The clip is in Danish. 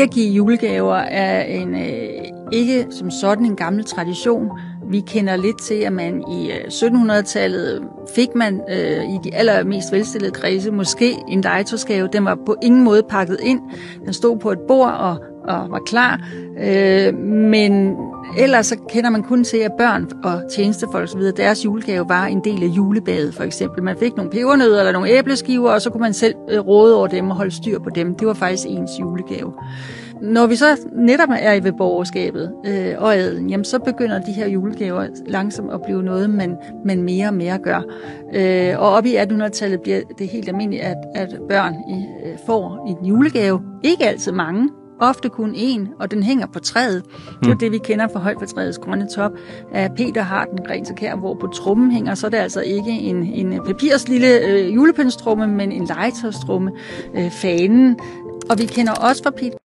At give julegaver er ikke som sådan en gammel tradition. Vi kender lidt til, at man i 1700-tallet fik man i de allermest velstillede kredse måske en legetøjsgave. Den var på ingen måde pakket ind. Den stod på et bord og var klar. Men ellers så kender man kun til, at børn og tjenestefolk osv. deres julegave var en del af julebadet for eksempel. Man fik nogle pebernødder eller nogle æbleskiver, og så kunne man selv råde over dem og holde styr på dem. Det var faktisk ens julegave. Når vi så netop er ved borgerskabet og adelen, jamen så begynder de her julegaver langsomt at blive noget, man mere og mere gør. Og op i 1800-tallet bliver det helt almindeligt, at børn får en julegave. Ikke altid mange, ofte kun én, og den hænger på træet. Det er det, vi kender fra højt på træets grønne top. Peter har den gren til kær, hvor på trommen hænger, så er det altså ikke en papirs lille julepyndstromme, men en legetøjstromme, fanen. Og vi kender også fra Peter